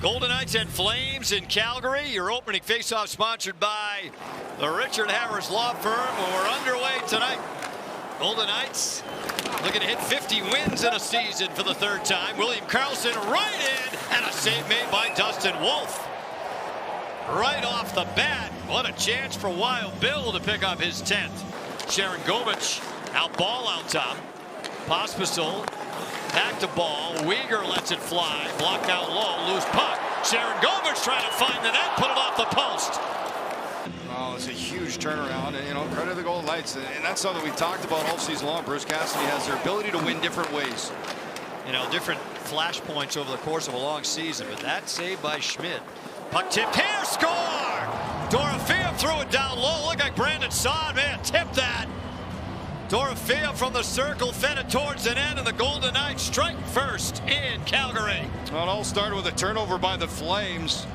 Golden Knights and Flames in Calgary. Your opening faceoff sponsored by the Richard Harris Law Firm. We're underway tonight. Golden Knights looking to hit 50 wins in a season for the third time. William Karlsson right in, and a save made by Dustin Wolf. Right off the bat, what a chance for Wild Bill to pick up his 10th. Sharon Govich out ball out top. Pospisil back to ball. Weegar lets it fly. Blocked out low. Loose puck. Sharon Govich trying to find the net. Put it off the post. Oh, it's a huge turnaround. And, you know, credit to the Golden Knights. And that's something we've talked about all season long. Bruce Cassidy has their ability to win different ways. You know, different flashpoints over the course of a long season. But that save by Schmidt. Puck tipped here. Score! Dorofeev threw it down low. Looked like Brandon Saad. Man, tip that. Dorofeev from the circle fed it towards the net, and the Golden Knights strike first in Calgary. Well, it all started with a turnover by the Flames.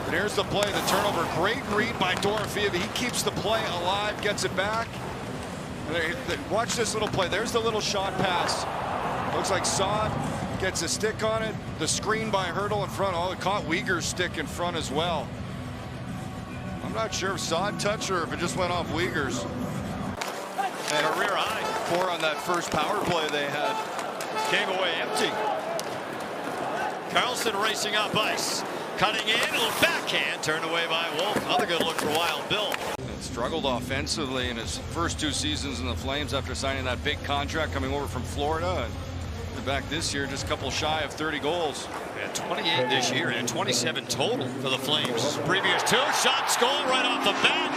But here's the play, the turnover. Great read by Dorofeev. He keeps the play alive, gets it back. Watch this little play. There's the little shot pass. Looks like Saad gets a stick on it. The screen by Hertl in front. Oh, it caught Weegar's stick in front as well. I'm not sure if Saad touched her or if it just went off Weegar's. And a rear high. 4 on that first power play they had. Came away empty. Karlsson racing up ice. Cutting in, a little backhand, turned away by Wolf. Another good look for Wild Bill. Struggled offensively in his first 2 seasons in the Flames after signing that big contract coming over from Florida. And back this year, just a couple shy of 30 goals. Yeah, 28 this year and 27 total for the Flames. Previous 2 shots scored right off the bat.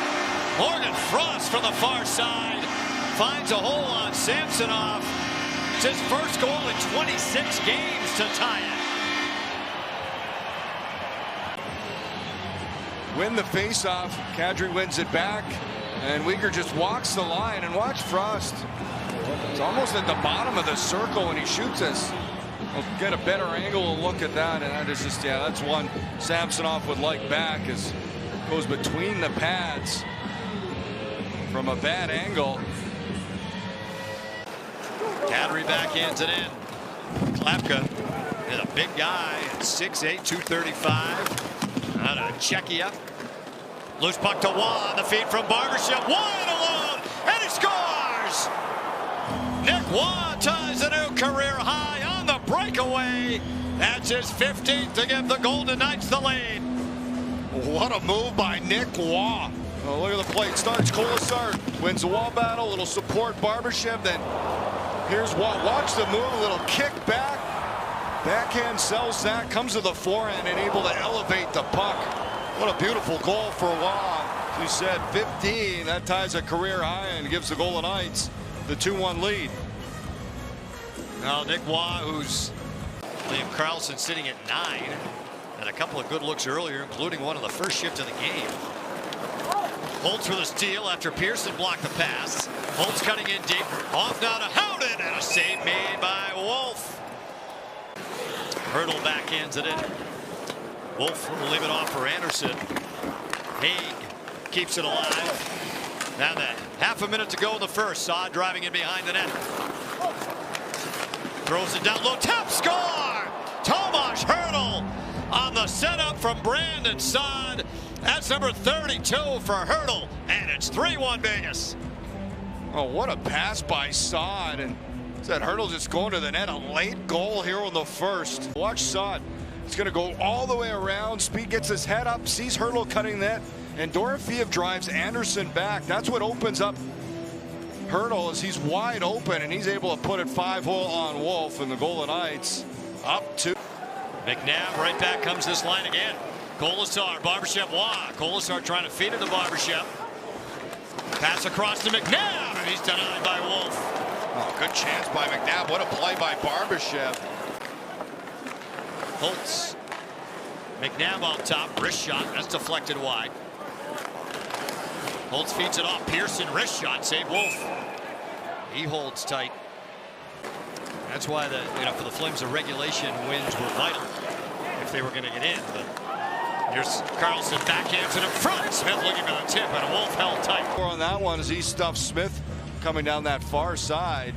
Morgan Frost from the far side finds a hole on Samsonov. It's his first goal in 26 games to tie it. Win the faceoff. Kadri wins it back, and Weegar just walks the line. And watch Frost. It's almost at the bottom of the circle when he shoots this. We'll get a better angle and look at that, and that is just, yeah, that's one Samsonov would like back, as it goes between the pads from a bad angle. Kadri backhands it in. Klapka is a big guy at 6'8", 235. Out of Czechia. Loose puck to Waugh on the feed from Barbashev. Wide alone, and he scores! Nick Waugh ties a new career high on the breakaway. That's his 15th to give the Golden Knights the lead. What a move by Nick Waugh. Oh, look at the play. It starts Kolasar, wins the wall battle, little support Barbashev, then here's Waugh. Watch the move, a little kick back. Backhand sells that, comes to the forehand and able to elevate the puck. What a beautiful goal for Waugh. As you said, 15. That ties a career high and gives the Golden Knights the 2-1 lead. Now Nick Waugh, who's Liam Karlsson sitting at 9, and a couple of good looks earlier, including one of the first shift of the game. Holtz for the steal after Pearson blocked the pass. Holtz cutting in deep. Off now to Howden, and a save made by Wolf. Hertl backhands it in. Wolf will leave it off for Anderson. Haig keeps it alive. Now that half a minute to go in the first. Saad driving in behind the net. Throws it down low. Tap score! Tomas Hertl on the setup from Brandon Saad. That's number 32 for Hertl, and it's 3-1 Vegas. Oh, what a pass by Saad. And that Hertl just going to the net. A late goal here in the first. Watch Saad. He's going to go all the way around. Speed gets his head up, sees Hertl cutting net, and Dorofeev drives Anderson back. That's what opens up Hertl, as he's wide open, and he's able to put it 5-hole on Wolf, and the Golden Knights up 2. McNabb right back comes this line again. Kolasar, Barbashev, Waugh. Kolasar trying to feed it to Barbashev. Pass across to McNabb, and he's denied by Wolf. Oh, good chance by McNabb. What a play by Barbashev. Holtz. McNabb on top. Wrist shot. That's deflected wide. Holtz feeds it off. Pearson wrist shot. Save Wolf. He holds tight. That's why for the Flames, the regulation wins were vital if they were going to get in. But here's Karlsson backhands it in front. Smith looking for the tip, and Wolf held tight. On that one as he stuffs Smith coming down that far side.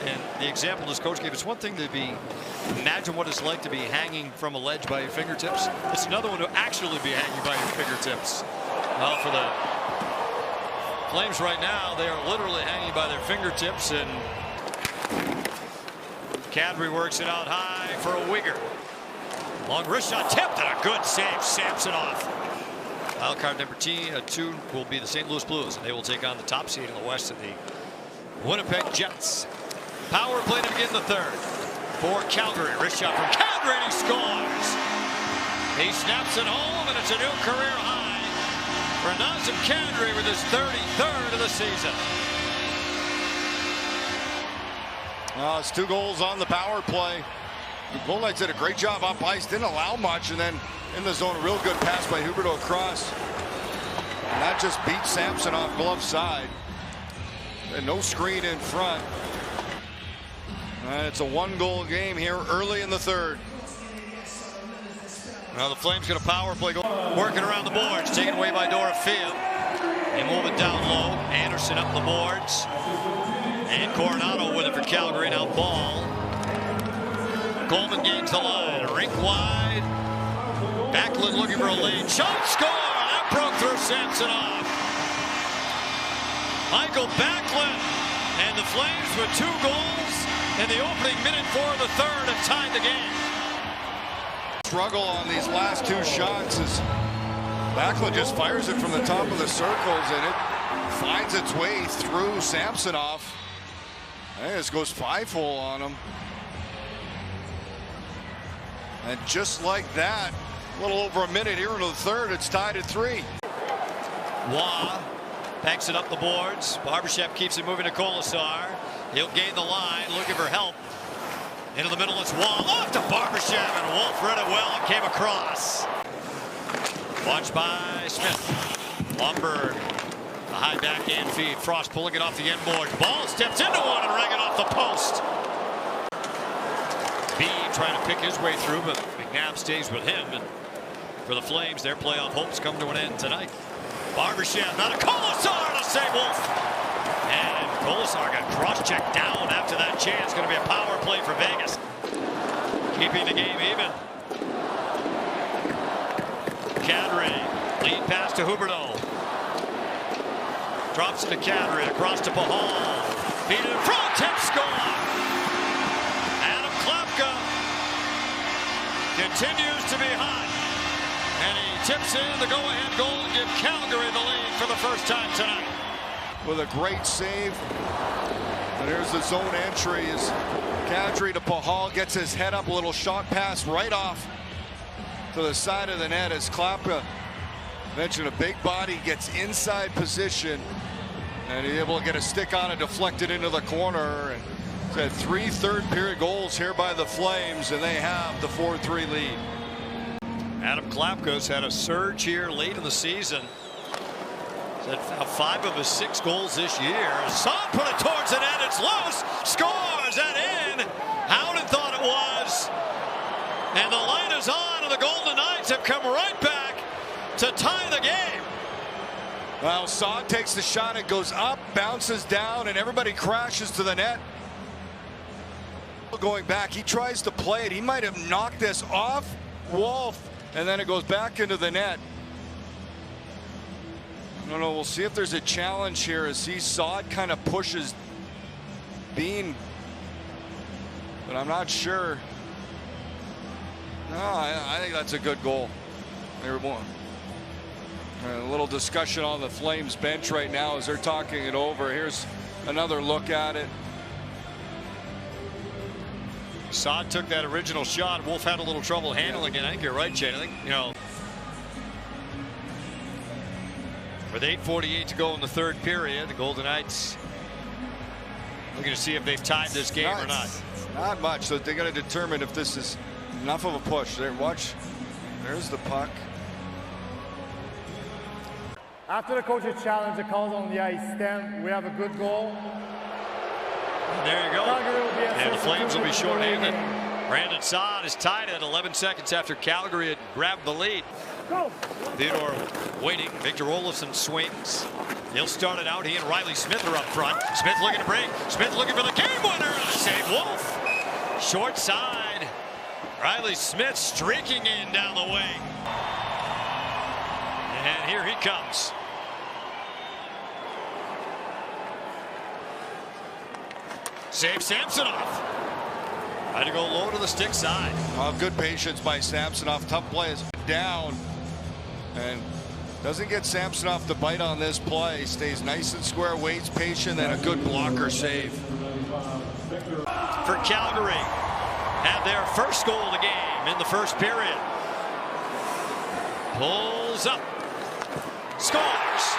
And the example this coach gave, it's one thing to imagine what it's like to be hanging from a ledge by your fingertips. It's another one to actually be hanging by your fingertips. Well, for the Flames right now, they are literally hanging by their fingertips, and Calgary works it out high for a winger. Long wrist shot tipped, and a good save. Samsonov. Wild card number 2 will be the St. Louis Blues, and they will take on the top seed in the West of the Winnipeg Jets. Power play to begin the third for Calgary. Wrist shot from Calgary, and he scores. He snaps it home, and it's a new career high for Nazem Kadri with his 33rd of the season. It's 2 goals on the power play. The Golden Knights did a great job up ice, didn't allow much, and then in the zone, a real good pass by Huberdeau across. And that just beat Samsonov glove side. And no screen in front. It's a 1-goal game here early in the third. Now the Flames got a power play working around the boards, taken away by Dorofeev. They move it down low. Anderson up the boards. And Coronado with it for Calgary. Now Ball. Coleman gains the line. Rink wide. Backlund looking for a lead. Shot, score! That broke through Samsonov. Michael Backlund and the Flames with 2 goals in the opening minute for the third have tied the game. Struggle on these last 2 shots as Backlund just fires it from the top of the circles, and it finds its way through Samsonov. And this goes 5-hole on him. And just like that, a little over a minute here into the third, it's tied at 3. Waugh backs it up the boards. Barbashev keeps it moving to Colasar. He'll gain the line, looking for help. Into the middle, it's Waugh. Off to Barbashev, and Wolf read it well and came across. Watched by Smith. Lomberg, the high backhand feed. Frost pulling it off the end board. Ball steps into one and rang it off the post. Bean trying to pick his way through, but McNabb stays with him. And for the Flames, their playoff hopes come to an end tonight. Barbashev, not a Colasar to save Wolf. And Colasar got cross-checked down after that chance. Going to be a power play for Vegas. Keeping the game even. Kadri, lead pass to Huberdeau. Drops it to Kadri, across to Pahal. Feed it in front, tip, score. Adam Klapka continues to be hot. And he tips in the go-ahead goal and give Calgary the lead for the first time tonight. With a great save. And here's the zone entry as Kadri to Pahal gets his head up, a little shot pass right off to the side of the net as Klapka mentioned a big body gets inside position and he's able to get a stick on it, deflected into the corner. And he's had 3 third-period goals here by the Flames, and they have the 4-3 lead. Adam Klapka's had a surge here late in the season. He's had 5 of his 6 goals this year. Son put it towards the net. It's loose. Scores that in. Howden thought it was. And the light is on, and the Golden Knights have come right back to tie the game. Well, Saad takes the shot. It goes up, bounces down, and everybody crashes to the net. Going back, he tries to play it. He might have knocked this off Wolf, and then it goes back into the net. I don't know. We'll see if there's a challenge here as Saad kind of pushes Bean, but I'm not sure. No, I think that's a good goal. There we go. A little discussion on the Flames bench right now as they're talking it over. Here's another look at it. Saad took that original shot. Wolf had a little trouble handling it. I think you're right, Shane. I think, you know, with 8:48 to go in the third period, the Golden Knights looking to see if they've tied this game or not. Not much. So they got to determine if this is enough of a push. There, watch. There's the puck. After the coach's challenge, the calls on the ice, then we have a good goal. There you go. And the Flames will be shorthanded. Brandon Saad is tied at 11 seconds after Calgary had grabbed the lead. Go. Theodore waiting. Victor Olofsson swings. He'll start it out. He and Riley Smith are up front. Smith looking to break. Smith looking for the game winner. Save Wolf. Short side. Riley Smith streaking in down the wing. And here he comes. Save Samsonov. Had to go low to the stick side. Good patience by Samsonov. Tough play is down. And doesn't get Samsonov to bite on this play. Stays nice and square, waits patient, and a good blocker save. For Calgary, had their first goal of the game in the first period. Pulls up. Scores.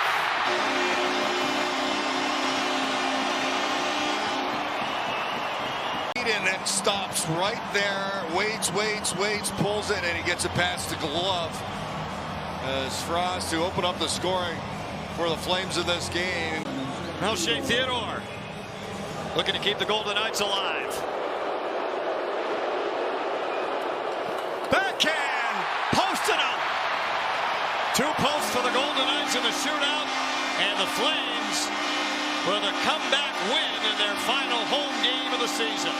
And then stops right there. Waits, pulls it, and he gets it past the glove. As Frost to open up the scoring for the Flames in this game. Now Shea Theodore looking to keep the Golden Knights alive. Backhand, posted up. 2 posts for the Golden Knights in the shootout, and the Flames with a comeback win in their final home game of the season.